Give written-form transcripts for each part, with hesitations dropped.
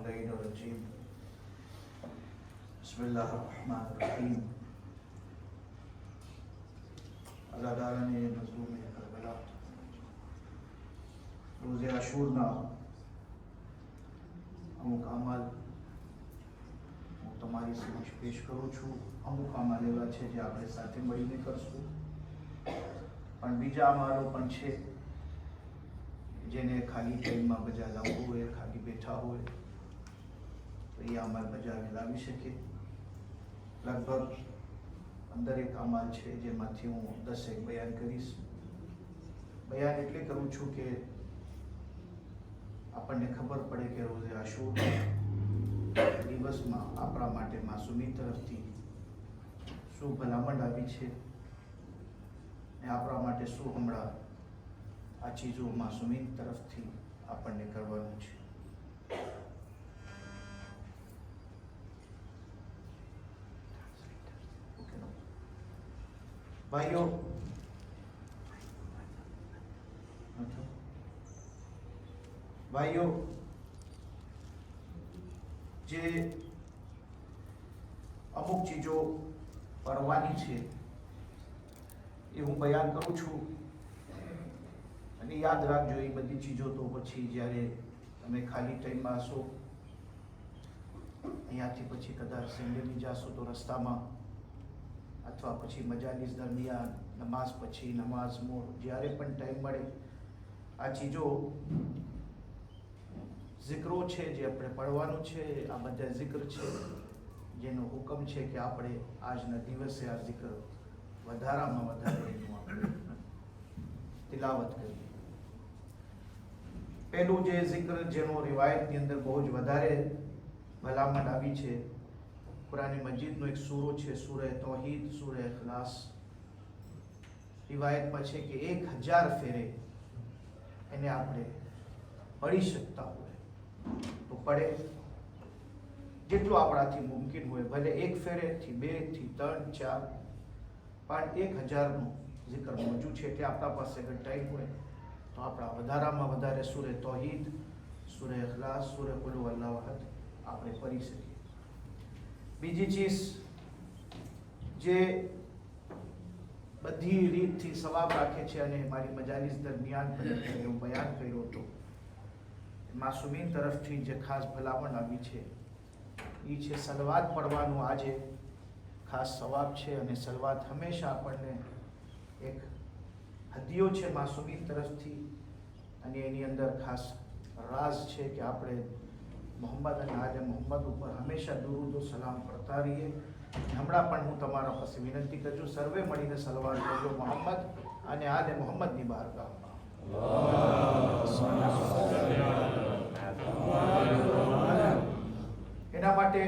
اللعين الرجيم بسم الله الرحمن الرحیم. અઝાદારાને મઝલૂમ કરબલા રોઝે આશૂરના અમુક અમાલ હું તમારી સમક્ષ પેશ કરું છું. અમુક અમાલ એવા છે જે આપણે સાથે મળીને કરશું, પણ બીજા અમાલો પણ છે જેને ખાલી ટાઈમમાં બજાવવું હોય, ખાલી બેઠા હોય તો એ અમાલ બજાવી લાવી શકે. લગભગ 15 અમાલ છે જેમાંથી હું 10 બયાન કરીશ. બયાન એટલે કરું છું કે આપણને ખબર પડે કે રોઝે આશૂર દિવસમાં આપણા માટે માસૂમી તરફથી શું ભલામણ આવી છે ને આપણા માટે શું હમણાં આ ચીજો માસૂમી તરફથી આપણને કરવાનું છે. ભાઈઓ, જે અમુક ચીજો પરવાની છે એ હું બયાન કરું છું, અને યાદ રાખજો એ બધી ચીજો તો પછી જ્યારે તમે ખાલી ટાઈમમાં હશો, અહીંયાથી પછી કદાચ સેન્ડલની જાશો તો રસ્તામાં અથવા પછી મજાલિસ દરમિયાન, નમાઝ પછી, નમાઝ મોડ, જ્યારે પણ ટાઈમ મળે આ ચીજો ઝિક્રો છે જે આપણે પડવાનું છે. આ બધા ઝિક્ર છે જેનો હુકમ છે કે આપણે આજના દિવસે આ ઝિક્ર વધારામાં વધારે એનું આપણે તિલાવત કરીએ. પહેલું જે ઝિક્ર જેનો રિવાયતની અંદર બહુ જ વધારે ભલામણ આવી છે, કુરાન મજીદનો એક સૂરો છે, સૂરે તૌહીદ, સૂરે ઇખલાસ. રિવાયતમાં છે કે 1000 ફેરે એને આપણે પઢી શકતા હોય તો પડે, જેટલું આપણાથી મુમકિન હોય. ભલે 1 ફેરેથી 2 થી 3 4 પણ 1000નું zikr મોજૂદ છે. એટલે આપણા પાસે અગર ટાઈમ હોય તો આપણા વધારામાં વધારે સૂરે તૌહીદ, સૂરે ઇખલાસ, સૂરે કુલ હુવલ્લાહુ અહદ આપણે પઢી શકીએ. બીજી ચીજ જે બધી રીતથી સવાબ રાખે છે અને મારી મજાલિસ દરમિયાન પણ હું બયાન કર્યો હતો, માસૂમીન તરફથી જે ખાસ ભલામણ આવી છે એ છે સલવાત પડવાનું. આજે ખાસ સવાબ છે અને સલવાત હંમેશા આપણને એક હદિયો છે માસૂમીન તરફથી, અને એની અંદર ખાસ રાઝ છે કે આપણે મોહમ્મદ અને આલે મોહમ્મદ ઉપર હંમેશા દુરૂદ સલામ કરતા રહીએ. હમણાં પણ હું તમારા પાસે વિનંતી કરું છું, સર્વે મળીને સલવાત કરજો મોહમ્મદ અને આલે મોહમ્મદની બારગાહમાં. એના માટે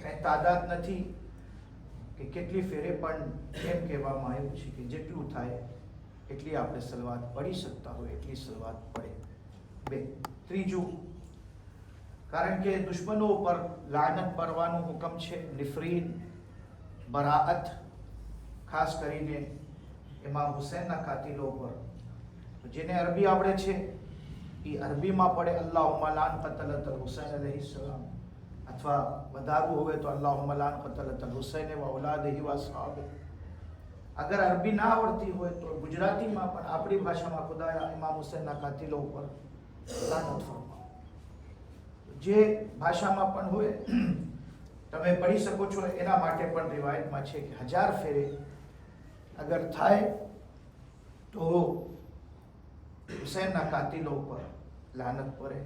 કંઈ તાદાદ નથી કે કેટલી ફેરે, પણ એમ કહેવામાં આવ્યું છે કે જેટલું થાય એટલી આપણે સલવાત પઢી શકતા હોય એટલી સલવાત પડે. 2. ત્રીજું, કારણ કે દુશ્મનો ઉપર લાનત પડવાનું હુકમ છે, નિફરીન, બરાઅત, ખાસ કરીને ઇમામ હુસૈનના કાતિલો પર. જેને અરબી આવડે છે એ અરબીમાં પડે અલ્લાહુમ્મા લાન કતલત હુસૈન અલૈહિસ્સલામ, અથવા વધારવું હોય તો અલ્લાહુમ્મા લાન કતલત હુસૈન વ ઔલાદિહી વ અસ્હાબિહી. અગર અરબી ના આવડતી હોય તો ગુજરાતીમાં પણ આપણી ભાષામાં ખુદાયા ઇમામ હુસૈનના કાતિલો ઉપર લાનત ફરમાવો. જે ભાષામાં પણ હોય તમે પઢી શકો છો. એના માટે પણ રિવાયતમાં છે કે 1000 ફેરે અગર થાય તો હુસૈનના કાતિલો ઉપર લાનત પડે,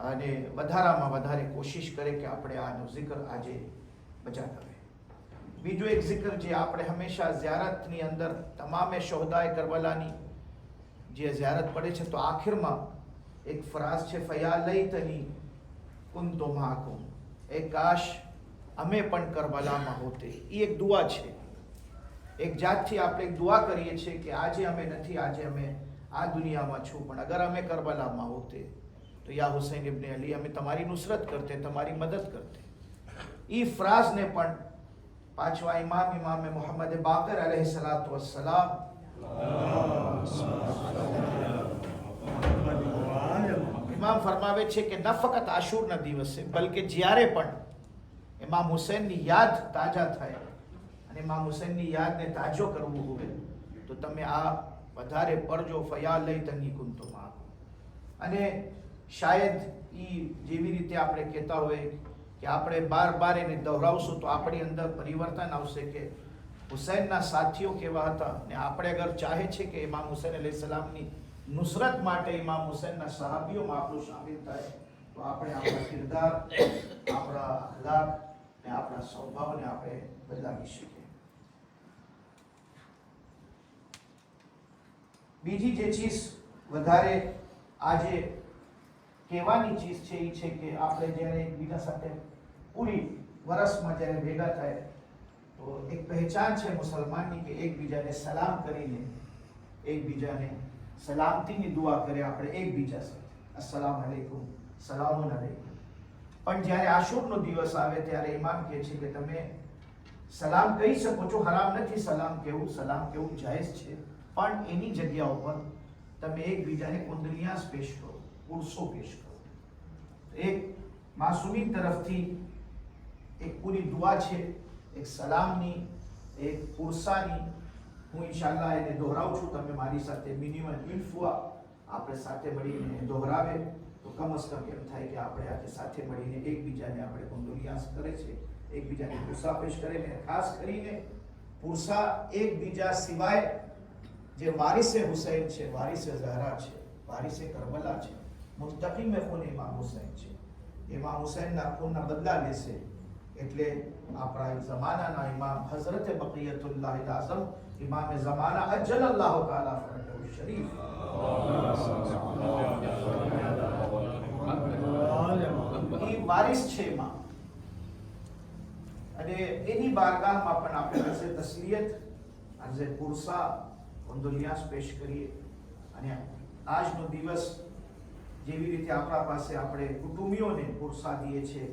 અને વધારામાં વધારે કોશિશ કરે કે આપણે આનો zikr આજે બજાવીએ. બીજો એક zikr જે આપણે હંમેશા ઝિયારતની અંદર તમામે શોહદાએ કરબલાની જે ઝિયારત પડે છે તો આખિરમાં એક ફરાઝ છે, ફયા લૈતની કુન્તુ માકુમ, એ કાશ અમે પણ કરબલામાં હોતે. એ એક દુઆ છે, એક જાતથી આપણે એક દુઆ કરીએ છીએ કે આજે અમે નથી, આજે અમે આ દુનિયામાં છું, પણ અગર અમે કરબલામાં હોતે તો યા હુસૈન ઇબ્ન અલી અમે તમારી નુસરત કરતે, તમારી મદદ કરતે. એ ફરાઝને પણ પાછવા ઇમામ મોહમ્મદ બાકર અલૈહિસ્સલાતુ વસ્સલામ ઇમામ ફરમાવે છે કે ન ફક્ત આશુરના દિવસે બલકે જ્યારે પણ ઇમામ હુસૈનની યાદ તાજા થાય અને ઇમામ હુસૈનની યાદને તાજો કરવું હોય તો તમે આ વધારે પડજો. ફયા લઈ તની કુંતુમાં. અને શાયદ એ જેવી રીતે આપણે કહેતા હોય કે આપણે બાર એને દોહરાવશું તો આપણી અંદર પરિવર્તન આવશે કે હુસૈનના સાથીઓ કેવા હતા. ને આપણે અગર ચાહે છે કે ઇમામ હુસૈન અલૈહિ સલામની નુસરત માટે ઇમામ હુસૈનના સહાબીઓમાં આપણું શામિલ થાય તો આપણે આપણા કિરદાર, આપણા અખલાક ને આપણા સ્વભાવને આપણે બદલાવી શકીએ. બીજી જે ચીજ વધારે આજે કહેવાની ચીજ છે એ છે કે આપણે જ્યારે એકબીજા સાથે પૂરી વર્ષમાં જ્યારે ભેગા થાય તો એક પહેચાન છે મુસલમાનની કે એકબીજાને સલામ કરીને એકબીજાને સલામતીની દુઆ કરે આપણે એકબીજા સાથે. અસ્સલામ અલૈકુમ, સલામુન અલૈકુમ. પણ જ્યારે આશુરનો દિવસ આવે ત્યારે ઇમામ કહે છે કે તમે સલામ કહી શકો છો, હરામ નથી સલામ કહેવું જાયઝ છે, પણ એની જગ્યા ઉપર તમે એકબીજાને કુંદલિયાસ પેશ કરો, પુરસો પેશ કરો. એક માસૂમી તરફથી એક પૂરી દુઆ છે, એક સલામની, એક પુરસાની. હું ઇન્શાઅલ્લાહ એને દોહરાવું છું, તમે મારી સાથે મિનિમમ ઇલ્ફુઆ આપણે સાથે મળીને દોહરાવે તો કમ અઝ કમ એમ થાય કે આપણે આજે સાથે મળીને એકબીજાને આપણે કુંદલિયાસ કરે છે, એકબીજાને પુરસા પેશ કરે. ને ખાસ કરીને પુરસા એકબીજા સિવાય જે વારિસે હુસૈન છે, વારિસે ઝહરા છે, વારિસે કરબલા છે, મુંતકીમ ખૂન ઇમામ હુસૈન છે, ઇમામ હુસૈનના ખૂનના બદલા લેશે. એટલે આપણા જમાનાના ઇમામ હઝરત બકિયતુલ્લાહ આઝમ ઇમામ ઝમાના અજલલ્લાહુ તઆલા ફરજહુ શરીફ એ વારિસ છે ઇમામ. અને એની બારગાહમાં પણ આપણે પાસે તસ્લિયત આજે પુરસા કુંદલિયાસ પેશ કરીએ. અને આજનો દિવસ જેવી રીતે આપણા પાસે આપણે કુટુંબીઓને પુરસા દઈએ છીએ,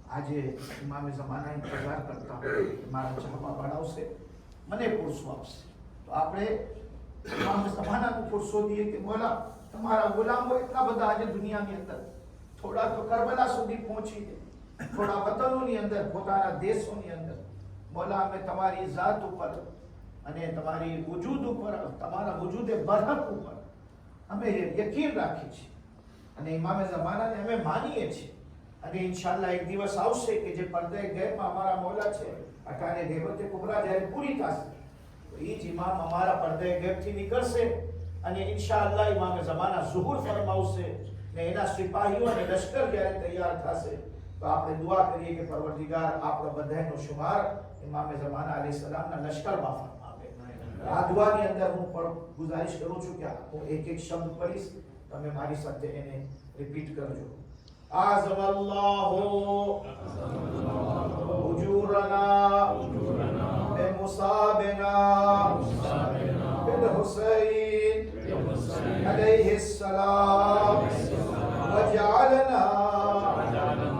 આજે ઇમામે ઝમાના ઇંતજાર કરતા મારા ચાહવા બનાવશે, મને પુરસો આપશે, તો આપણે ઇમામે ઝમાનાનો પુરસો દઈએ કે મોલા તમારા ગુલામો એટલા બધા આજે દુનિયાની અંદર, થોડા તો કરબલા સુધી પહોંચીને, થોડા વતનોની અંદર, પોતાના દેશોની અંદર, મોલા અમે તમારી જાત ઉપર અને તમારી વજૂદ ઉપર, તમારા વજૂદે બરહક ઉપર અમે યકીન રાખીએ છીએ અને ઇમામે ઝમાનાને અમે માનીએ છીએ. અને ઇન્શાઅલ્લાહ એક દિવસ આવશે કે જે પડદે ગૈબમાં અમારા મૌલા છે, અટાણે ગેબતે કુબરા જ્યારે પૂરી થશે તો એ જ ઇમામ અમારા પડદે ગૈબથી નીકળશે અને ઇન્શાઅલ્લાહ ઇમામે ઝમાના ઝુહુર ફરમાવશે ને એના સિપાહીઓ અને લશ્કર જ્યારે તૈયાર થશે તો આપણે દુઆ કરીએ કે પરવરદિગાર આપણો બધાનો શુમાર ઇમામે ઝમાના અલૈહિ સલામના લશ્કરમાં ફરમાવે. આ દુઆની અંદર હું પણ ગુજારિશ કરું છું કે હું એક શબ્દ પઢીશ, તમે મારી સાથે એને રિપીટ કરજો. أعظم الله أجورنا بمصابنا بالحسين عليه السلام وجعلنا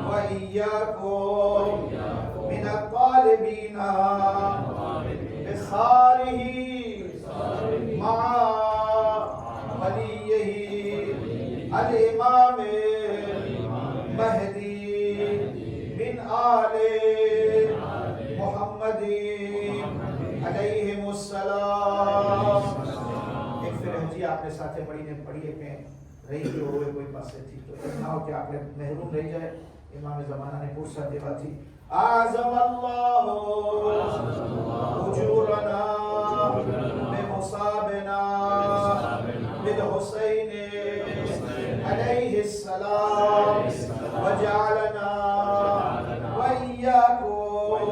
وإياكم من الطالبين بخاره مع وليه الإمام महदी बिन आले मोहम्मद अलैहिमुस्सलाम. एक फिर हजी आपने साथे पढ़ीने पढ़िए के रही गयो होवे कोई पासेથી તો એમ ના કે આપણે મહેરૂમ રહી જાય. ઇમામે ઝમાનાને પુરસા દેવાથી આઝમ અલ્લાહ ઉજુરના બેમુસાબના બિલ હુસૈન अलैहि सलाम वजअलना वइय्याकुम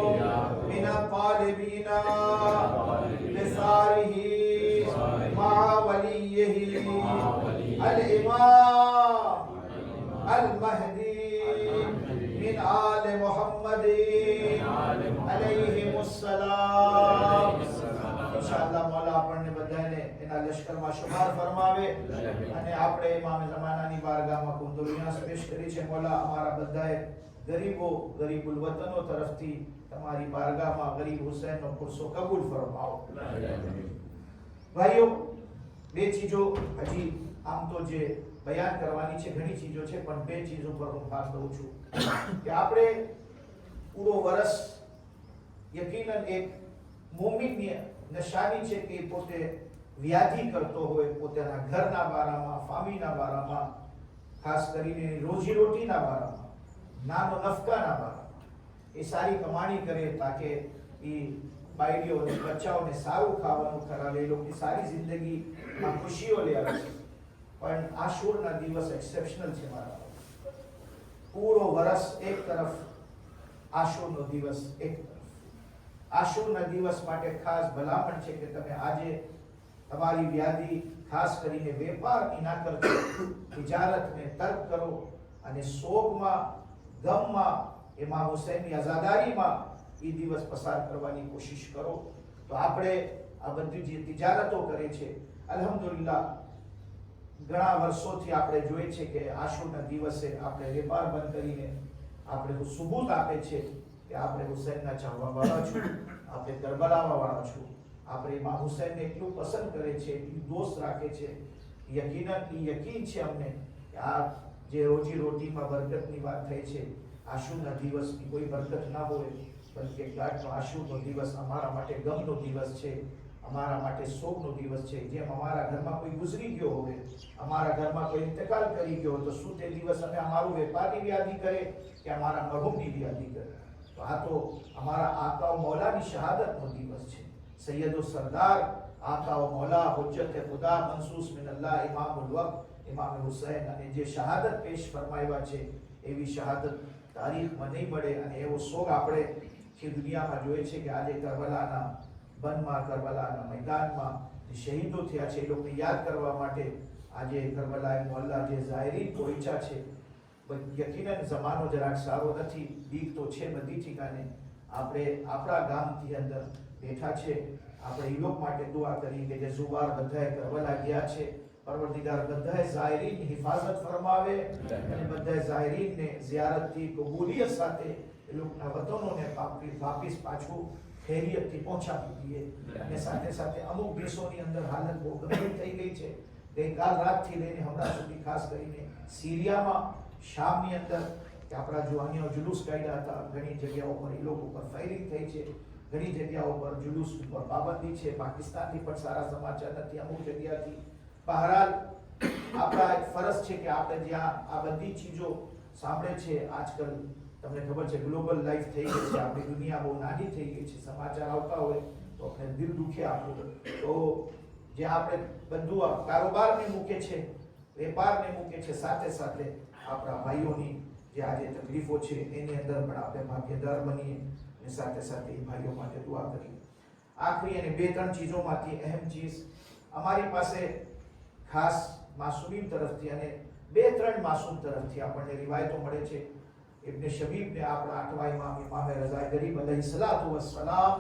मिन तालिबीन बिसारिही मा वलिय्यिही अल इमाम अल महदी मिन आल मुहम्मद अलैहिमुस्सलाम. इंशाअल्लाह मौला આપણને બધાને એના લશ્કરમાં શુમાર ફરમાવે અને આપણે ઇમામ ઝમાનાની બારગાહમાં કુંદલિયાસ પેશ કરી છે. મૌલા અમારા બધાએ ગરીબુલ વતનો તરફથી તમારી બારગાહમાં ગરીબ હુસૈનનો પુરસો કબૂલ ફરમાવો. ભાઈઓ, બે ચીજો હજી આમ તો જે બયાન કરવાની છે, ઘણી ચીજો છે, પણ 2 ચીજો પર હું ખાસ દઉં છું કે આપણે પૂરો વર્ષ યકીનન એક મોમિનની નિશાની છે કે પોતે વ્યાધિ કરતો હોય, પોતાના ઘરના બારામાં, ફામીના બારામાં, ખાસ કરીને રોજીરોટીના બારામાં, નાનો નફકાના બારામાં એ સારી કમાણી કરે તાકે એ બાયડીઓને બચ્ચાઓને સારું ખાવાનું કરાવે, એ લોકોની સારી જિંદગીમાં ખુશીઓ લે આવે છે. પણ આશુરના દિવસ એક્સેપ્શનલ છે મારા. પૂરો વર્ષ એક તરફ, આશુરનો દિવસ એક તરફ. આશુરના દિવસ માટે ખાસ ભલામણ છે કે તમે આજે તમારી વ્યાધિ, ખાસ કરીને વેપારની ના કરજો, તિજારતને તર્ક કરો અને શોકમાં, ગમમાં, ઇમામ હુસૈનની આઝાદારીમાં એ દિવસ પસાર કરવાની કોશિશ કરો. તો આપણે આ બધી જે તિજારતો કરે છે, અલ્હમ્દુલિલ્લાહ ઘણા વર્ષોથી આપણે જોઈએ છે કે આશુરના દિવસે આપણે વેપાર બંધ કરીને આપણે સુબૂત આપે છે કે આપણે હુસૈનના ચાહવા વાળા છું, આપણે કરબલાવા વાળા છું, આપણે ઇમામ હુસૈનને એટલું પસંદ કરે છે, એટલું દોસ્ત રાખે છે. યકીન છે અમને કે આ જે રોજી રોટીમાં બરકતની વાત થઈ છે, આશુરના દિવસની કોઈ બરકત ના હોય, બલકે ગાંઠનો આશુરનો દિવસ અમારા માટે ગમનો દિવસ છે, અમારા માટે શોકનો દિવસ છે. જેમ અમારા ઘરમાં કોઈ ગુજરી ગયો હોય, અમારા ઘરમાં કોઈ ઇંતકાલ કરી ગયો, તો શું તે દિવસ અમે અમારું વેપારની યાદી કરે કે અમારા મરહૂમની યાદી કરે? તો આ તો અમારા આકા મૌલાની શહાદતનો દિવસ છે. સૈયદો સરદાર આકા મૌલા હુજ્જત ખુદા મંસૂસ મિન અલ્લાહ ઇમામુલ વક્ત ઇમામ હુસૈન અને જે શહાદત પેશ ફરમાવ્યા છે, એવી શહાદત તારીખમાં નહીં મળે. અને એવો શોક આપણે કે દુનિયામાં જોઈએ છે કે આજે કરબલાના બનમાં, કરબલાના મેદાનમાં જે શહીદો થયા છે, એ લોકોને યાદ કરવા માટે આજે કરબલા મોહલ્લા જે ઝાયરીન પહોંચ્યા છે. યકીનન જમાનો જરાક સારો નથી, બીક તો છે બધી ઠીકાને. આપણે આપણા ગામથી અંદર બેઠા છે, આપણે એ લોકો માટે દુઆ કરી કે જે ઝુબાર બધાએ કરબલા ગયા છે, પરવરદિગાર બધાએ ઝાયરીનની હિફાજત ફરમાવે અને બધાએ ઝાયરીનને ઝિયારતથી કબૂલિયત સાથે એ લોકોના વતનોને વાપિસ પાછું ખૈરિયતથી પહોંચાડી દઈએ. અને સાથે સાથે અમુક દેશોની અંદર હાલત બહુ ગંભીર થઈ ગઈ છે. ગઈકાલ રાતથી લઈને હમણાં સુધી, ખાસ કરીને સિરિયામાં, શામની અંદર કે આપણા જુવાનીઓ જુલુસ કાઢ્યા હતા, ઘણી જગ્યાઓ પર એ લોકો ઉપર ફાયરિંગ થઈ છે, ઘણી જગ્યાઓ પર જુલુસ ઉપર પાબંદી છે. પાકિસ્તાનથી પણ સારા સમાચાર નથી, અમુક જગ્યાથી. બહરાલ આપણા એક ફરજ છે કે આપણે જ્યાં આ બધી ચીજો સાંભળે છે, આજકાલ તમને ખબર છે ગ્લોબલ લાઈફ થઈ ગઈ છે, આપણી દુનિયા બહુ નાની થઈ ગઈ છે, સમાચાર આવતા હોય તો આપણે દિલ દુખે આપણું. તો જે આપણે બધું કારોબારને મૂકે છે, વેપારને મૂકે છે, સાથે સાથે આપણા ભાઈઓની જે આજે તકલીફો છે એની અંદર પણ આપણે ભાગ્યદાર બનીએ અને સાથે સાથે એ ભાઈઓ માટે દુઆ કરીએ. આખરી અને 2-3 ચીજોમાંથી અહેમ ચીજ અમારી પાસે ખાસ માસૂમીન તરફથી અને 2-3 માસૂમ તરફથી આપણને રિવાયતો મળે છે. ઇબ્ન શબીબને આપણા 8મા ઇમામ ઇમામ રઝા ગરીબ અલૈહિસ્સલાતુ વસ્સલામ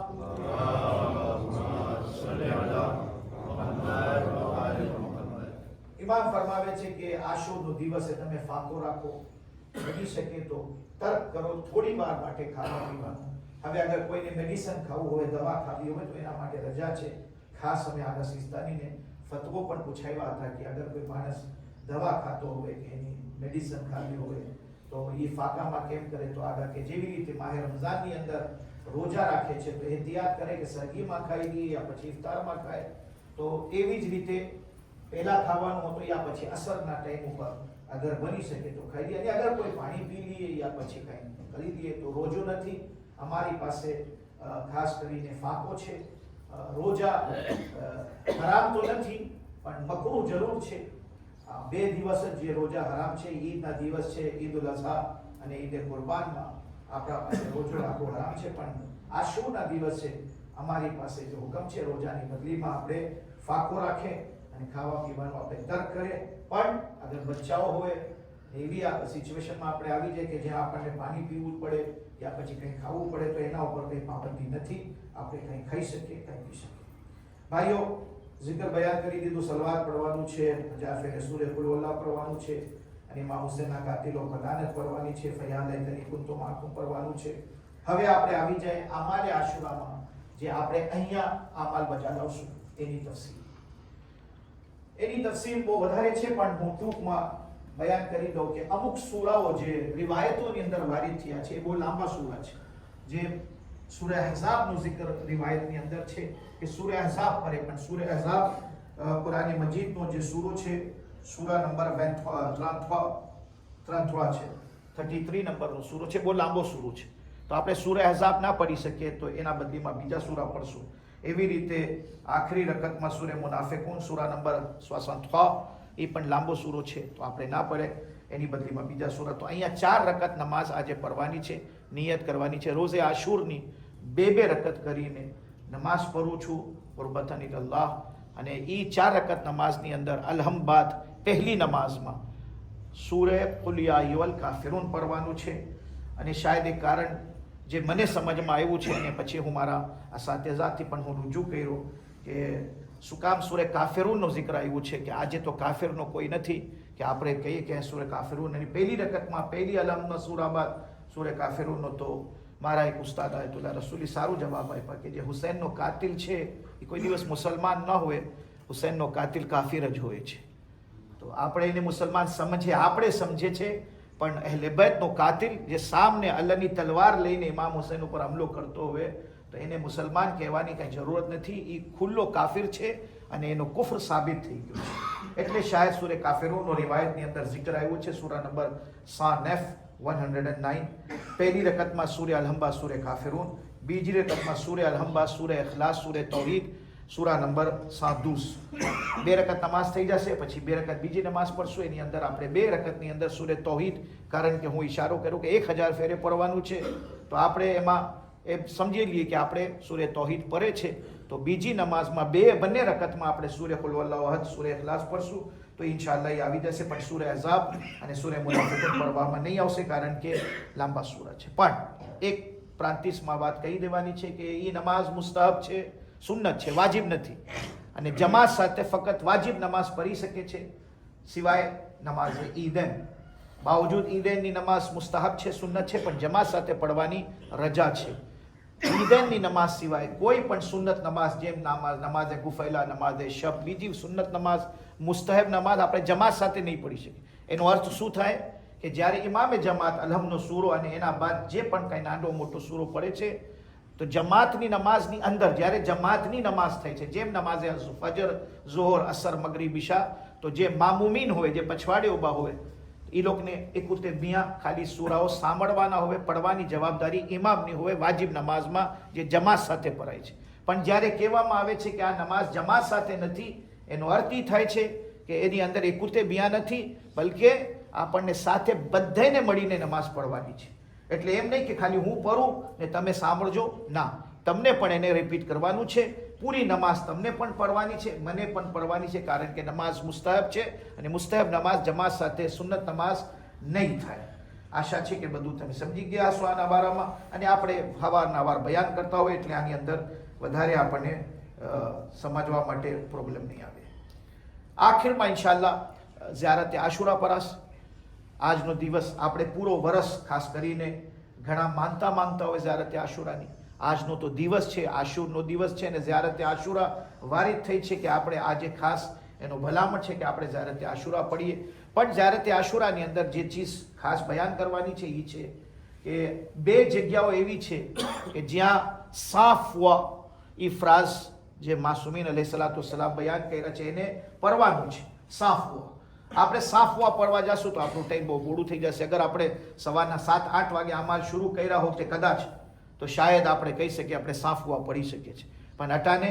ઇમામ ફરમાવે છે કે આશુરનો દિવસે તમે ફાકો રાખો, બની શકે તો તર્ક કરો થોડી વાર માટે ખાવા પીવાનું. હવે અગર કોઈને મેડિસિન ખાવું હોય, દવા ખાવી હોય તો એના માટે રજા છે. ખાસ અમે આગા સિસ્તાનીને ફતવો પણ પૂછાવ્યા હતા કે અગર કોઈ માણસ દવા ખાતો હોય કે એની મેડિસિન ખાવી હોય તો એ ફાકામાં કેમ કરે? તો આગળ કે જેવી રીતે માહે રમઝાનની અંદર રોજા રાખે છે તો એહતિયાત કરે કે સરગીમાં ખાઈ લઈએ યા પછી ઇફતારમાં ખાય, તો એવી જ રીતે પહેલા ખાવાનું હતું યા પછી અસરના ટાઈમ ઉપર અગર બની શકે તો ખાઈ લઈએ. અને અગર કોઈ પાણી પી લઈએ યા પછી કંઈ કરી દઈએ તો રોજો નથી. અમારી પાસે ખાસ કરીને ફાકો છે. રોજા હરામ તો નથી પણ મકરૂહ જરૂર છે. 2 દિવસ જ જે રોજા હરામ છે, ઈદના દિવસ છે, ઈદ ઉલ અઝહા અને ઈદ કુરબાનમાં આપણા પાસે રોજો રાખવો હરામ છે. પણ આશુરના દિવસે અમારી પાસે જે હુકમ છે રોજાની બદલીમાં આપણે ફાકો રાખે અને ખાવા પીવાનું આપણે તર્ક કરે. પણ અગર બચ્ચાઓ હોય એવી આ સિચ્યુએશનમાં આપણે આવી જાય કે જ્યાં આપણને પાણી પીવું પડે યા પછી કંઈ ખાવું પડે તો એના ઉપર કંઈ પાબંદી નથી, આપણે કંઈ ખાઈ શકીએ, કંઈ પી શકીએ. ભાઈઓ, જિકર બયાન કરી દીધું, સલવાર પડવાનું છે, જાફર સૂરે કુલ વલ્લાહ પડવાનું છે અને ઇમામ હુસૈનના કાતિલો પર લાનત પડવાની છે, ફરિયાદ લઈ કુંતો માકુમ પડવાનું છે. હવે આપણે આવી જાય આમાલે આશુરામાં, જે આપણે અહીંયા આમાલ બજાવશું એની તફસીલ. એની તફસીલ બહુ વધારે છે, પણ હું ટૂંકમાં બયાન કરી દઉં કે અમુક સૂરાઓ જે રિવાયતોની અંદર વારિદ થયા છે એ બહુ લાંબા સૂરા છે. જે સૂરા અહઝાબનું zikr રિવાયતની અંદર છે કે સૂરા અહઝાબ પરે, પણ સૂરા અહઝાબ કુરાન મજીદનો જે સૂરો છે, સૂરા નંબર 33 છે, 33 નંબરનો સૂરો છે, બહુ લાંબો સૂરો છે. તો આપણે સૂરા અહઝાબ ના પઢી શકીએ તો એના બદલીમાં બીજા સૂરા પઢશું. એવી રીતે આખરી રકતમાં સૂરા મુનાફિકૂન સૂરા નંબર 63 એ પણ લાંબો સૂરો છે, તો આપણે ના પડે, એની બદલીમાં બીજા સૂરા. તો અહીંયા 4 રકત નમાઝ આજે પડવાની છે, નિયત કરવાની છે. રોઝે આશુરની 2 રકત કરીને નમાઝ પઢું છું કુરબતન ઇલલ્લાહ. અને એ 4 રકત નમાઝની અંદર અલહમ બાદ પહેલી નમાઝમાં સૂરે કુલ યા અય્યુહલ કાફિરૂન પડવાનું છે. અને શાયદ એક કારણ જે મને સમજમાં આવ્યું છે અને પછી હું મારા અસાતિઝાથી પણ હું રૂજુ કર્યો કે શું કામ સૂરે કાફિરૂનનો zikr આવ્યું છે, કે આજે તો કાફિરનો કોઈ નથી કે આપણે કહીએ કે સૂરે કાફિરૂન. અને પહેલી રકતમાં પહેલી અલહમનો સૂરા બાદ સૂરે કાફિરૂનનો તો મારા એક ઉસ્તાદ આયતુલ્લાહ રસૂલી સારું જવાબ આપ્યા કે જે હુસૈનનો કાતિલ છે એ કોઈ દિવસ મુસલમાન ન હોય, હુસૈનનો કાતિલ કાફિર જ હોય છે. તો આપણે એને મુસલમાન સમજીએ, આપણે સમજે છે, પણ અહેલે બૈતનો કાતિલ જે સામને અલ્લાહની તલવાર લઈને ઇમામ હુસૈન ઉપર હુમલો કરતો હોય તો એને મુસલમાન કહેવાની કંઈ જરૂરત નથી. એ ખુલ્લો કાફિર છે અને એનો કુફર સાબિત થઈ ગયો છે. એટલે શાયદ સૂરે કાફિરૂનનો રિવાયતની અંદર zikr આવ્યું છે. સૂરા નંબર 109. પહેલી રકતમાં સૂરે અલહંબા સૂરે કાફિરૂન, બીજી રકતમાં સૂરે અલહંબા સૂરે ઇખલાસ સૂરે તૌહીદ સૂરા નંબર 120. 2 રકત નમાઝ થઈ જશે, પછી 2 રકત બીજી નમાઝ પડશું. એની અંદર આપણે 2 રકતની અંદર સૂરે તૌહીદ, કારણ કે હું ઈશારો કરું કે 1000 ફેરે પડવાનું છે, તો આપણે એમાં એ સમજી લઈએ કે આપણે સૂરે તૌહીદ પડે છે. તો બીજી નમાઝમાં બંને રકતમાં આપણે સૂરે કુલ હુવલ્લાહુ અહદ સૂરે ઇખલાસ પડશું, તો ઇન્શાઅલ્લાહ એ આવી જશે. પણ સૂરે અહઝાબ અને સૂરે મુનાફિકૂન પડવામાં નહીં આવશે, કારણ કે લાંબા સૂરા છે. પણ એક પ્રાંતિશમાં વાત કહી દેવાની છે કે એ નમાઝ મુસ્તહબ છે, સુન્નત છે, વાજિબ નથી. અને જમાત સાથે ફક્ત વાજિબ નમાઝ પઢી શકે છે, સિવાય નમાઝ ઈદેન. બાવજૂદ ઈદેનની નમાઝ મુસ્તહબ છે, સુન્નત છે, પણ જમાત સાથે પડવાની રજા છે. ઈદેનની નમાઝ સિવાય કોઈ પણ સુન્નત નમાઝ, જેમ નમાઝે ગુફૈલા, નમાઝે શબ, બીજી સુન્નત નમાઝ, મુસ્તહબ નમાઝ આપણે જમાત સાથે નહીં પઢી શકીએ. એનો અર્થ શું થાય કે જ્યારે ઇમામે જમાત અલહમનો સૂરો અને એના બાદ જે પણ કંઈ નાનો મોટો સૂરો પડે છે, તો જમાતની નમાઝની અંદર જ્યારે જમાતની નમાઝ થાય છે, જેમ નમાઝે ફજર, ઝોહર, અસર, મગરીબ, ઇશા, તો જે મામુમીન હોય, જે પછવાડે ઊભા હોય, એ લોકોને એકુતે મિયા ખાલી સૂરાઓ સાંભળવાના હોય, પડવાની જવાબદારી ઇમામની હોય વાજિબ નમાઝમાં, જે જમાત સાથે પઢાય છે. પણ જ્યારે કહેવામાં આવે છે કે આ નમાઝ જમાત સાથે નથી, એનો અર્થ એ થાય છે કે એની અંદર એકુતે મિયા નથી, બલકે આપણને સાથે બધાને મળીને નમાઝ પઢવાની છે. એટલે એમ નહીં કે ખાલી હું પઢું ને તમે સાંભળજો, ના, તમને પણ એને રિપીટ કરવાનું છે. પૂરી નમાઝ તમને પણ પઢવાની છે, મને પણ પઢવાની છે, કારણ કે નમાઝ મુસ્તહબ છે અને મુસ્તહબ નમાઝ જમાત સાથે સુન્નત નમાઝ નહીં થાય. આશા છે કે બધું તમે સમજી ગયા છો આના બારામાં. અને આપણે અવારનવાર બયાન કરતા હોય એટલે આની અંદર વધારે આપણને સમજવા માટે પ્રોબ્લેમ નહીં આવે. આખિરમાં ઇન્શાઅલ્લાહ ઝિયારત આશુરા પરાસ, આજનો દિવસ આપણે પૂરો વરસ ખાસ કરીને ઘણા માનતા હોય ઝિયારત આશુરાની. આજનો તો દિવસ છે, આશુરનો દિવસ છે, અને ઝિયારત આશુરા વારિદ થઈ છે કે આપણે આજે ખાસ એનો ભલામણ છે કે આપણે ઝિયારત આશુરા પડીએ. પણ ઝિયારત આશુરાની અંદર જે ચીજ ખાસ બયાન કરવાની છે એ છે કે 2 જગ્યાઓ એવી છે કે જ્યાં સાફ હુઆ એ ફ્રાઝ જે માસુમીન અલૈહિસ્સલાતુ વસ્સલામ બયાન કર્યા છે એને પડવાનું છે. સાફ હુઆ, આપણે સાફ હુઆ પડવા જશું તો આપણું ટાઈમ બહુ મોડું થઈ જશે. અગર આપણે સવારના 7-8 વાગે અમાલ શરૂ કર્યા હોત તે કદાચ, તો શાયદ આપણે કહી શકીએ આપણે સાફ હુઆ પઢી શકીએ છીએ. પણ અટાને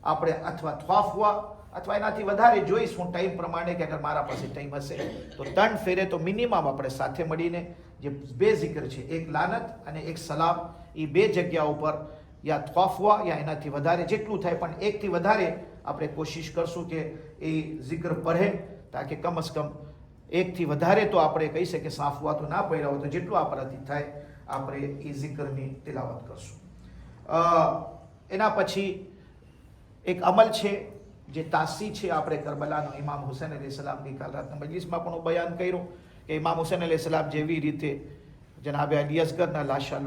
આપણે અથવા થવાફ હુઆ અથવા એનાથી વધારે જોઈશ હું ટાઈમ પ્રમાણે, કે અગર મારા પાસે ટાઈમ હશે તો 3 ફેરે તો મિનિમમ આપણે સાથે મળીને જે 2 zikr છે, એક લાનત અને એક સલામ, એ 2 જગ્યા ઉપર યા થવાફ હુઆ યા એનાથી વધારે જેટલું થાય, પણ 1 થી વધારે આપણે કોશિશ કરશું કે એ zikr પઢે, તાકે કમસ કમ 1 થી વધારે તો આપણે કહી શકીએ. સાફ હુઆ તો ના પડ્યા હોય તો જેટલું આપણાથી થાય આપણે એ zikરની તિલાવત કરશું. એના પછી એક અમલ છે જે તાસી છે, આપણે કરબલાનો ઇમામ હુસૈન અલૈહિસ્સલામની કાલ રાતના મજલિસમાં પણ બયાન કર્યું કે ઇમામ હુસૈન અલૈહિસ્સલામ જેવી રીતે જનાબે અલી અસગરના લાશા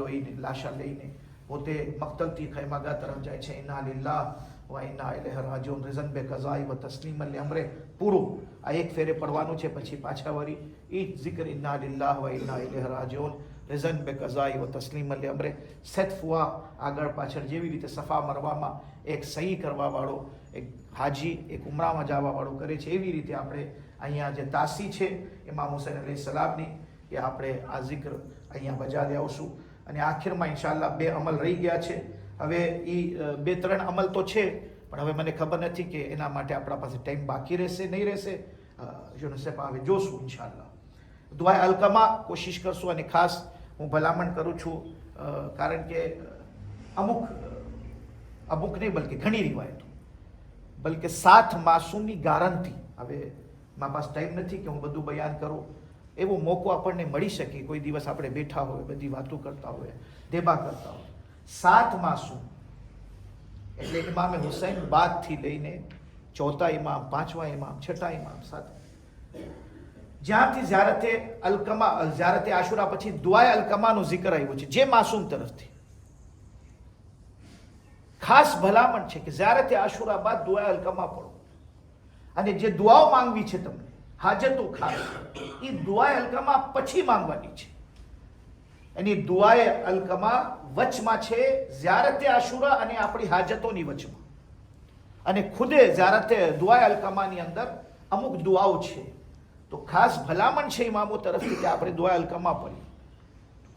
લઈને પોતે મક્તલથી ખૈમાગાહ તરફ જાય છે, ઇન્ના લિલ્લાહ વ ઇન્ના ઇલૈહિ રાજિઉન રિઝન બે કઝાઈ વ તસ્લીમન લિ અમરે પૂરું આ એક ફેરે પડવાનું છે, પછી પાછા વળી ઈ જ zikr ઇન્ના લિલ્લાહ વ ઇન્ના ઇલૈહિ રાજિઉન રિઝન બે કઝાઈ વ તસ્લીમન લિ અમરે સેત ફુઆ આગળ પાછળ જેવી રીતે સફા મરવામાં એક સહી કરવાવાળો એક હાજી એક ઉમરામાં જવાવાળો કરે છે, એવી રીતે આપણે અહીંયા જે તાસી છે ઇમામ હુસૈન અલૈહિ સલામની કે આપણે આ zikr અહીંયા બજાવી આવશું. અને આખિરમાં ઇન્શાઅલ્લાહ 2 અમલ રહી ગયા છે. હવે એ 2-3 અમલ તો છે, પણ હવે મને ખબર નથી કે એના માટે આપણા પાસે ટાઈમ બાકી રહેશે નહીં રહેશે. હવે જોશું ઇન્શાઅલ્લાહ. દુઆ અલકમા કોશિશ કરશું. અને ખાસ હું ભલામણ કરું છું, કારણ કે અમુક નહીં બલકે ઘણી રિવાયતો, બલકે 7 માસૂમની ગારંટી. હવે મારા પાસે ટાઈમ નથી કે હું બધું બયાન કરું. એવો મોકો આપણને મળી શકે, કોઈ દિવસ આપણે બેઠા હોય, બધી વાતો કરતા હોય, દેબા કરતા હોય. 7 માસૂમ એટલે ઇમામે હુસૈન બાદથી લઈને 4થા ઇમામ, 5વા ઇમામ, 6ઠા ઇમામ, 7 જ્યાંથી ઝિયારતે આશુરા પછી દુઆએ અલકમાનું zikr આવ્યું છે, જે માસૂમ તરફથી ખાસ ભલામણ છે કે ઝિયારતે આશુરા બાદ દુઆએ અલકમા પઢો. અને જે દુઆઓ માંગવી છે તમને હાજતો ખાસ, એ દુઆએ અલકમા પછી માંગવાની છે. એની દુઆએ અલકમા વચમાં છે, ઝિયારતે આશુરા અને આપણી હાજતોની વચમાં. અને ખુદે ઝિયારતે દુઆએ અલકમાની અંદર અમુક દુઆઓ છે. તો ખાસ ભલામણ છે ઇમામો તરફથી કે આપણે દુઆએ અલકમા પઢીએ.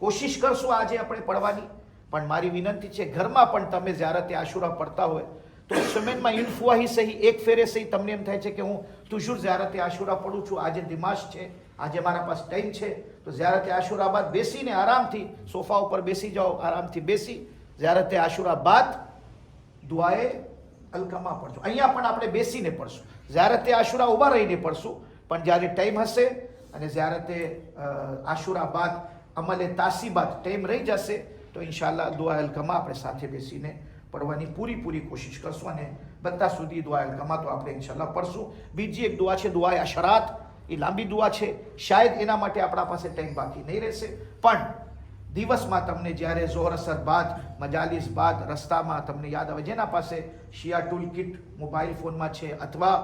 કોશિશ કરશું આજે આપણે પઢવાની, પણ મારી વિનંતી છે ઘરમાં પણ તમે ઝિયારતે આશુરા પડતા હોય તો સમેનમાં ઇન્ફુઆહી સહી એક ફેરે સહી તમને એમ થાય છે કે હું તુજુર ઝિયારતે આશુરા પડું છું, આજે દિમાશ છે, આજે મારા પાસે ટાઈમ છે, તો ઝિયારતે આશુરા બાદ બેસીને આરામથી સોફા ઉપર બેસી જાઓ, આરામથી બેસી ઝિયારતે આશુરા બાદ દુઆએ અલકમા પડજો. અહીંયા પણ આપણે બેસીને પડશું, ઝિયારતે આશુરા ઊભા રહીને પડશું, પણ જ્યારે ટાઈમ હશે અને ઝિયારતે આશુરા બાદ અમલે તાસી બાદ ટાઈમ રહી જશે તો ઇન્શાઅલ્લાહ દુઆએ અલકમા આપણે સાથે બેસીને પડવાની પૂરી કોશિશ કરશું. અને બધા સુધી દુઆએ અલકમા તો આપણે ઇન્શાઅલ્લાહ પડશું. બીજી એક દુઆ છે દુઆએ અશરાત. એ લાંબી દુઆ છે, શાયદ એના માટે આપણા પાસે ટાઈમ બાકી નહીં રહેશે, પણ દિવસમાં તમને જ્યારે ઝોહર અસર બાદ, મજાલિસ બાદ, રસ્તામાં તમને યાદ આવે, જેના પાસે શિયા ટૂલ કિટ મોબાઈલ ફોનમાં છે અથવા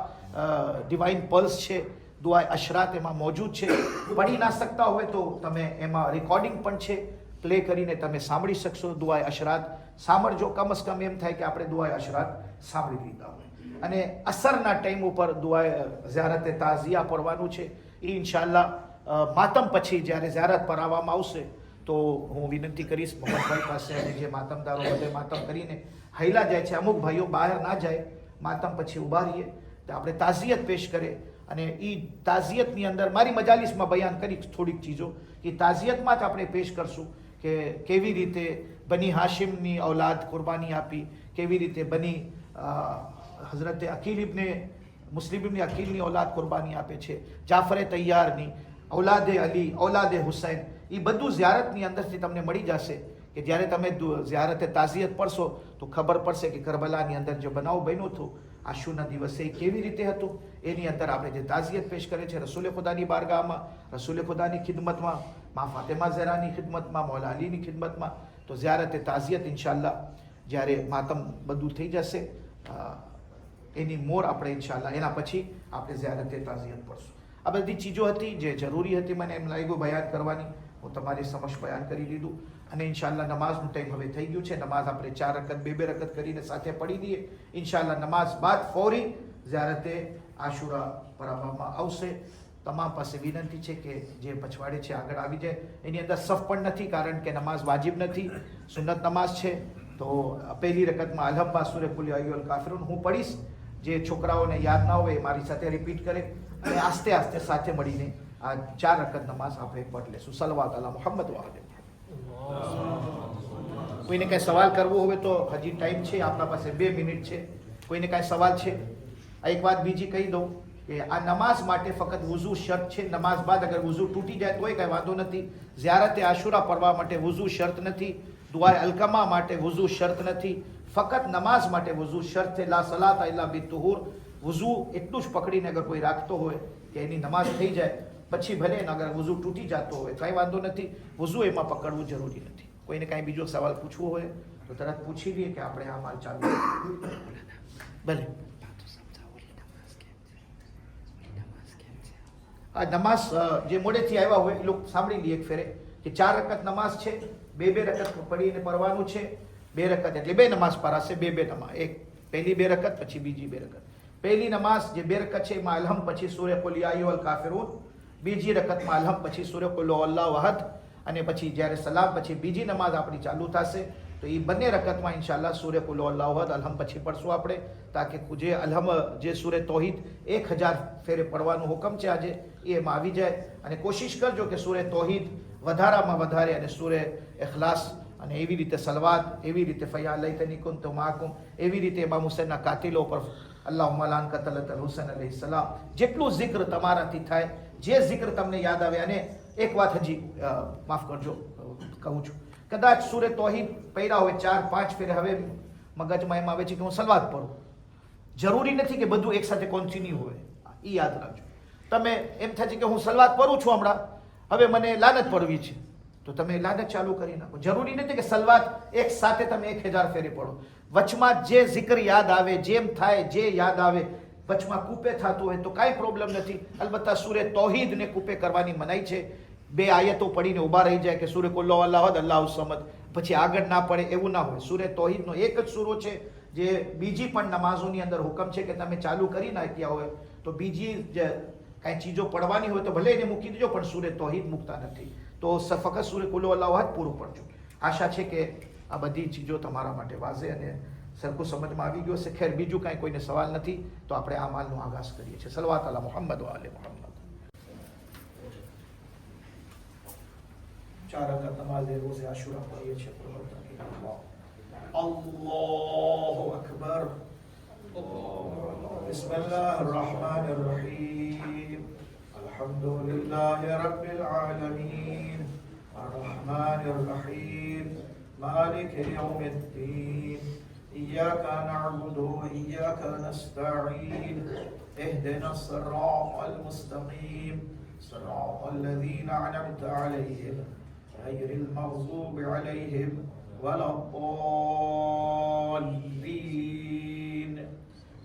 ડિવાઇન પલ્સ છે, દુઆએ અશરાત એમાં મોજૂદ છે. પઢી ના શકતા હોય તો તમે એમાં રેકોર્ડિંગ પણ છે, પ્લે કરીને તમે સાંભળી શકશો. દુઆએ અશરાત સાંભળજો, કમ એમ થાય કે આપણે દુઆએ અશરાત સાંભળી લીધા હોય. અને અસરના ટાઈમ ઉપર દુઆએ ઝિયારતે તાઝિયા પડવાનું છે. એ ઇન્શાઅલ્લાહ માતમ પછી જ્યારે ઝિયારત પરાવવામાં આવશે તો હું વિનંતી કરીશ મોહમ્મદભાઈ પાસે, અને જે માતમદારો બધે માતમ કરીને હૈલા જાય છે, અમુક ભાઈઓ બહાર ના જાય, માતમ પછી ઊભા રહીએ તો આપણે તાઝિયત પેશ કરે. અને એ તાઝિયતની અંદર મારી મજાલિસમાં બયાન કરી થોડીક ચીજો, એ તાઝિયતમાં જ આપણે પેશ કરશું કે કેવી રીતે બની હાશિમની ઔલાદ કુરબાની આપી, કેવી રીતે બની હઝરતે અકીલ ઇબ્ને મુસ્લિમ ઇબ્ને અકીલની ઔલાદ કુરબાની આપે છે, જાફરે તૈયારની ઔલાદે અલી, ઔલાદે હુસૈન. એ બધું ઝિયારતની અંદરથી તમને મળી જશે કે જ્યારે તમે ઝિયારતે તાઝિયત પડશો તો ખબર પડશે કે કરબલાની અંદર જે બનાવ બન્યો હતો આશુના દિવસે એ કેવી રીતે હતું. એની અંદર આપણે જે તાઝિયત પેશ કરે છે રસૂલે ખુદાની બારગાહમાં, રસૂલે ખુદાની ખિદમતમાં, મા ફાતિમા ઝહરાની ખિદમતમાં, મૌલા અલીની ખિદમતમાં. તો ઝિયારતે તાઝિયત ઇન્શાઅલ્લાહ જ્યારે માતમ બધું થઈ જશે એની મોર આપણે ઇન્શાઅલ્લાહ એના પછી આપણે ઝિયારતે તાઝિયત પડશું. આ બધી ચીજો હતી જે જરૂરી હતી, મને એમ લાગ્યું બયાન કરવાની, હું તમારી સમક્ષ બયાન કરી લીધું. અને ઇન્શાઅલ્લાહ નમાઝનું ટાઈમ હવે થઈ ગયું છે. નમાઝ આપણે 4 રકત 2 રકત કરીને સાથે પડી દઈએ. ઇન્શાઅલ્લાહ નમાઝ બાદ ફૌરી ઝિયારતે આશુરા પરાવવામાં આવશે. તમામ પાસે વિનંતી છે કે જે પછવાડે છે આગળ આવી જાય. એની અંદર સફ પણ નથી, કારણ કે નમાઝ વાજિબ નથી, સુન્નત નમાઝ છે. તો પહેલી રકતમાં અલ્હમ્મા સૂરે કુલ યા અય્યુહલ કાફિરૂન હું પડીશ, જે છોકરાઓને યાદ ના હોય મારી સાથે રિપીટ કરે, અને આસ્તે સાથે મળીને આ 4 રકત નમાઝ આપણે પઢ લેશું. સલવાત અલા મુહમ્મદ વ આલે. કોઈને કાંઈ સવાલ કરવો હોય તો હજી ટાઈમ છે, આપણા પાસે 2 મિનિટ છે. કોઈને કાંઈ સવાલ છે? એક વાત બીજી કહી દઉં કે આ નમાઝ માટે ફક્ત વુઝુ શરત છે. નમાઝ બાદ અગર વુઝુ તૂટી જાય તોય કાંઈ વાંધો નથી. ઝિયારતે આશુરા પડવા માટે વુઝુ શરત નથી. દુઆએ અલકમા માટે વુઝુ શરત નથી. ફક્ત નમાઝ માટે વુઝુ શરત છે. લા સલાત ઇલ્લા બિતુહુર. વુઝુ એટલું જ પકડીને અગર કોઈ રાખતો હોય કે એની નમાઝ થઈ જાય, પછી ભલે અગર વુઝુ તૂટી જતો હોય કાંઈ વાંધો નથી. વુઝુ એમાં પકડવું જરૂરી નથી. કોઈને કાંઈ બીજો સવાલ પૂછવો હોય તો તરત પૂછી લઈએ કે આપણે આ માલ ચાલુ. ભલે આ નમાઝ જે મોડેથી આવ્યા હોય એ લોકો સાંભળી લઈએ એક ફેરે કે 4 રકત નમાઝ છે, 2 રકત પડીને પડવાનું છે, 2 રકત એટલે 2 નમાઝ પરાશે, 2 નમાઝ, એક પહેલી 2 રકત પછી બીજી 2 રકત. પહેલી નમાઝ જે 2 રકત છે એમાં અલહમ પછી સૂરે કુલ યા અય્યુહલ કાફિરૂન, બીજી રકતમાં અલહમ પછી સૂરે કુલ હુવલ્લાહુ અહદ, અને પછી જ્યારે સલામ પછી બીજી નમાઝ આપણી ચાલુ થશે તો એ બંને રકતમાં ઇન્શાઅલ્લાહ સૂરે કુલ હુવલ્લાહુ અહદ અલહમ પછી પડશું આપણે, તાકે જે અલહમ જે સૂરે તૌહીદ 1000 ફેરે પડવાનું હુકમ છે આજે એ એમાં આવી જાય. અને કોશિશ કરજો કે સૂરે તૌહીદ વધારામાં વધારે અને સૂરે ઇખલાસ અને એવી રીતે સલવાત, એવી રીતે ફયા લૈતની કુન્તુ માકુમ, એવી રીતે ઇમામ હુસૈનના કાતિલો પર અલ્લાહુમ્મા લાન કતલતલ હુસૈન અલૈહિ સલામ, જેટલું zikr તમારાથી થાય, જે zikr તમને યાદ આવે. અને એક વાત હજી માફ કરજો કહું છું, કદાચ સૂરે તૌહીદ પડ્યા હોય 4-5 ફેરે, હવે મગજમાં એમ આવે છે કે હું સલવાત પઢું, જરૂરી નથી કે બધું એકસાથે કોન્ટિન્યુ હોય, એ યાદ રાખજો. તમે એમ થાય છે કે હું સલવાત પઢું છું હમણાં, હવે મને લાનત પડવી છે તો તમે લાનત ચાલુ કરી નાખો. જરૂરી નથી કે સલવાત એક સાથે તમે 1000 ફેરે પડો. વચમાં જે zikr યાદ આવે, જેમ થાય, જે યાદ આવે, વચમાં કૂપે થતું હોય તો કાંઈ પ્રોબ્લેમ નથી. અલબત્તા સૂરે તૌહીદને કૂપે કરવાની મનાઈ છે. 2 આયતો પડીને ઊભા રહી જાય કે સૂરે કુલ હુવલ્લાહુ અહદ અલ્લાહુ સમદ, પછી આગળ ના પડે, એવું ના હોય. સૂરે તૌહીદનો એક જ સૂરો છે જે બીજી પણ નમાઝોની અંદર હુકમ છે કે તમે ચાલુ કરી નાખ્યા હોય તો બીજી જે કાંઈ ચીજો પડવાની હોય તો ભલે એને મૂકી દેજો, પણ સૂરે તૌહીદ મૂકતા નથી. તો ફક્ત સૂરે કુલ હુવલ્લાહુ અહદ પૂરું પડજો. આશા છે કે આ બધી ચીજો તમારા માટે વાઝે અને સરખું સમજમાં આવી ગયો છે. ખેર બીજું કાંઈ કોઈને સવાલ નથી તો આપણે આ માલનો આગાઝ કરીએ છીએ. સલવાત અલા મુહમ્મદ વ આલે મુહમ્મદ. 4 રકાત નમાઝ રોઝે આશુરા પઢીએ છીએ. અલ્લાહુ અકબર. બિસ્મિલ્લાહિર રહમાનિર રહીમ. અલ્હમ્દુલિલ્લાહિ રબ્બિલ આલમીન. અર્રહમાનિર રહીમ. માલિક યૌમિદ્દીન. إياك نعبد وإياك نستعين اهدنا الصراط المستقيم صراط الذين أنعمت عليهم غير المغضوب عليهم ولا الضالين.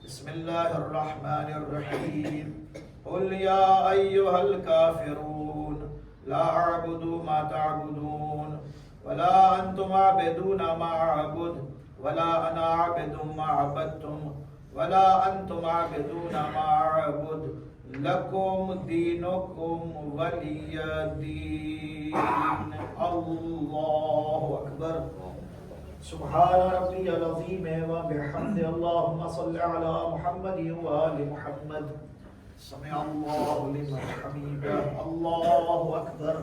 بسم الله الرحمن الرحيم. قل يا أيها الكافرون لا أعبد ما تعبدون ولا أنتم عابدون ما أعبد ولا أنا عابد ما عبدتم ولا أنتم عابدون ما أعبد لكم دينكم ولي دين. الله أكبر. سبحان ربي العظيم وبحمده. اللهم صل على محمد وآل محمد. سمع الله لمن حمده. الله أكبر.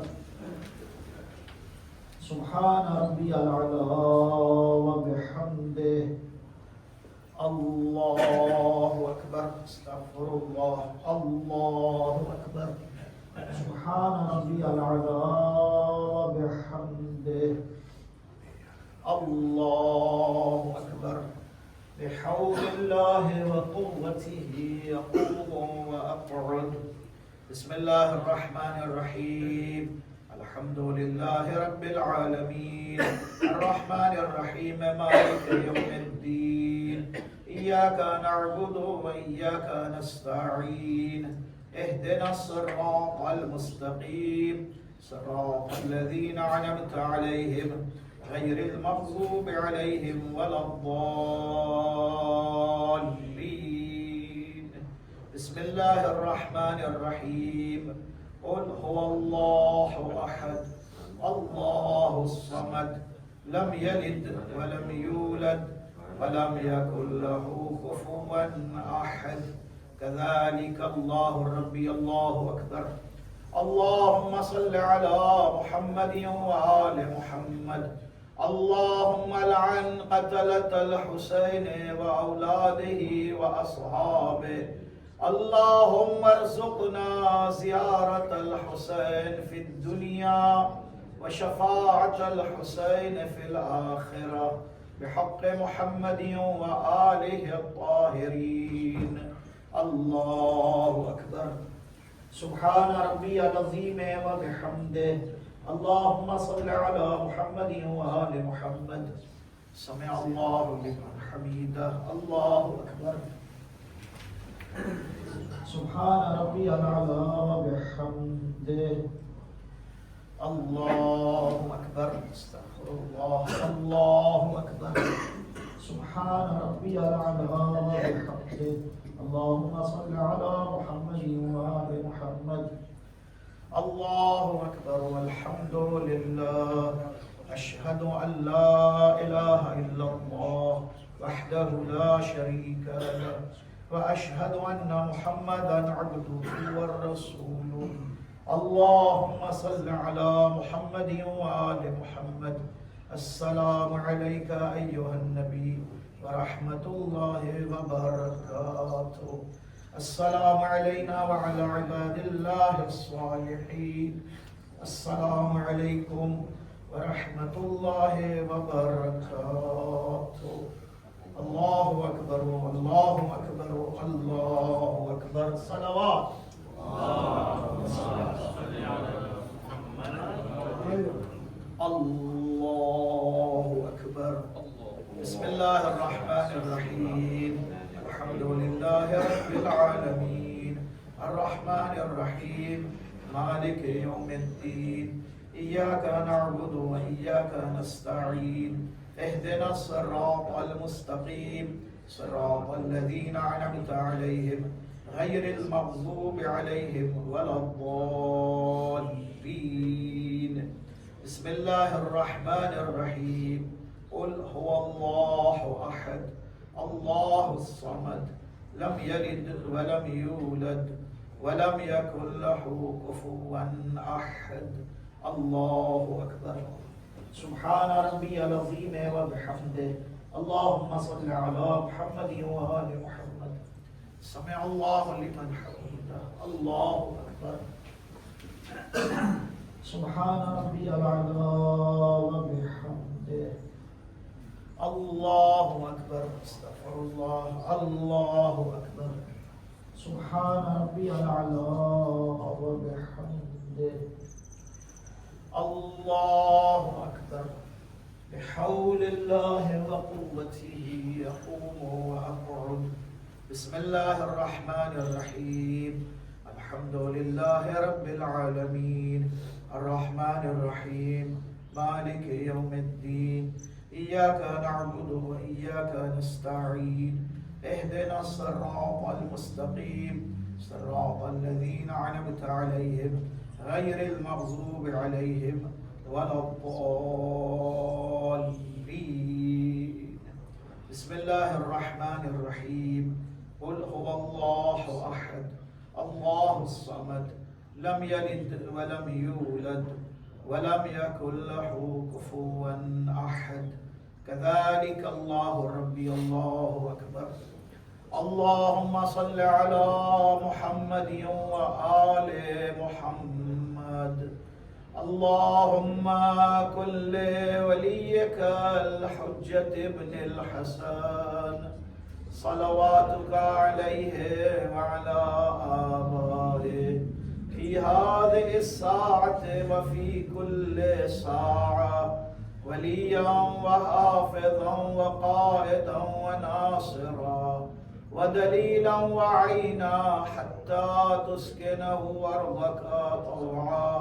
سبحان ربي العلى وبحمده. الله أكبر. استغفر الله. الله أكبر. سبحان ربي العلى وبحمده. الله أكبر. بحول الله وقوته أقوم وأقعد. بسم الله الرحمن الرحيم. الحمد لله رب العالمين الرحمن الرحيم مالك يوم الدين إياك نعبد وإياك نستعين اهدنا الصراط المستقيم صراط الذين أنعمت عليهم غير المغضوب عليهم ولا الضالين. بسم الله الرحمن الرحيم. قل هو الله أحد الله الصمد لم يلد ولم يولد ولم يكن له كفوا أحد. كذلك الله ربي. الله أكبر. اللهم صل على محمد وآل محمد. اللهم لعن قتلة الحسين وأولاده وأصحابه. اللهم ارزقنا زيارة الحسين في الدنيا وشفاعة الحسين في الآخرة بحق محمد وآله الطاهرين. الله أكبر. سبحان ربي العظيم وبحمده. اللهم صل على محمد وآل محمد. سمع الله لمن حميده. الله أكبر. سبحان ربي الأعلى وبحمده. الله أكبر. استغفر الله. الله أكبر. سبحان ربي الأعلى وبحمده. اللهم صل على محمد وآل محمد. الله أكبر والحمد لله. أشهد أن لا إله إلا الله وحده لا شريك له وأشهد أن محمدا عبده ورسوله. اللهم صل على محمد وآل محمد. السلام عليك أيها النبي ورحمة الله وبركاته. السلام علينا وعلى عباد الله الصالحين. السلام عليكم ورحمة الله وبركاته. الله أكبر الله أكبر الله أكبر. صلوات. الله أكبر. بسم الله الرحمن الرحيم. الحمد لله رب العالمين الرحمن الرحيم مالك يوم الدين. إياك نعبد وإياك نستعين. اهدنا الصراط المستقيم صراط الذين أنعمت عليهم غير المغضوب عليهم ولا الضالين. بسم الله الرحمن الرحيم. قل هو الله أحد الله الصمد لم يلد ولم يولد ولم يكن له كفوا أحد. الله أكبر. سبحان ربي العظيم وبحمده. اللهم صل على محمد وآل محمد. سمع الله لمن حمده. الله أكبر. سبحان ربي الأعلى وبحمده. الله أكبر. استغفر الله. الله أكبر. سبحان ربي الأعلى وبحمده. الله أكبر. بحول الله وقوته يقوم وأقعد. بسم الله الرحمن الرحيم. الحمد لله رب العالمين الرحمن الرحيم مالك يوم الدين. إياك نعبد وإياك نستعين. اهدنا الصراط المستقيم صراط الذين أنعمت عليهم غير المغضوب عليهم ولا الضالين. بسم الله الرحمن الرحيم. قل هو الله أحد الله الصمد لم يلد ولم يولد ولم يكن له كفوا أحد. كذلك الله ربي. الله أكبر. اللهم صل على محمد وآل محمد. اللهم كن لوليك الحجة ابن الحسن صلواتك عليه وعلى آبائه في هذه الساعة وفي كل ساعة وليا وحافظا وقائدا وناصرا ودليلا وعينا حتى تسكنه أرضك طوعا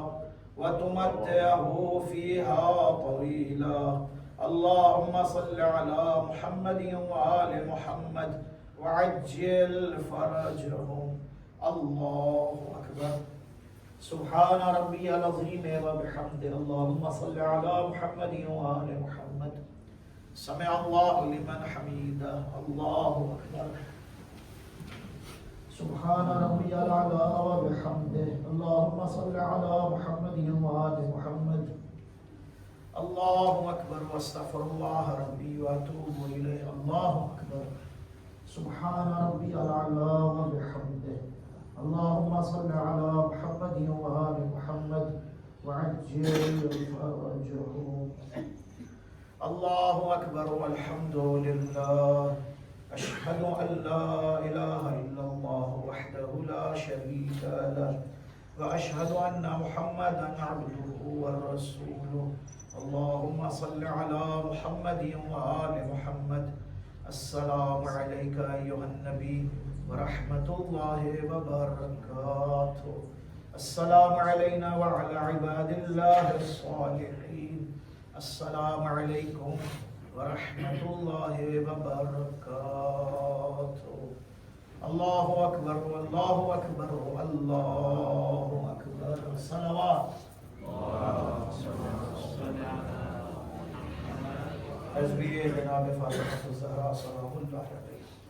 وتمتعه فيها طويلا. اللهم صل على محمد وآل محمد وعجل فرجهم. الله أكبر. سبحان ربي العظيم وبحمده. اللهم صل على محمد وآل محمد. سمع الله لمن حمده. الله أكبر. سبحان ربي الأعلى وبحمده. اللهم صل على محمد وآل محمد. الله أكبر. واستغفر الله ربي وأتوب إليه. الله أكبر. سبحان ربي الأعلى وبحمده. اللهم صل على محمد وآل محمد وعجل فرجهم. الله أكبر والحمد لله. أشهد أن لا إله إلا الله وحده لا شريك له وأشهد أن محمدا عبده ورسوله. اللهم صل على محمد وآل محمد अस्सलामु अलैका अय्युहन नबी व रहमतुल्लाहि व बरकातुहू। अस्सलामु अलैना व अला इबादिल्लाहिस सालिहीन। अस्सलामु अलैकुम व रहमतुल्लाहि व बरकातुहू। अल्लाहु अकबर अल्लाहु अकबर अल्लाहु अकबर। सलावत। हज़रत जनाब फातिमा ज़हरा सलामुल्लाह अलैहा।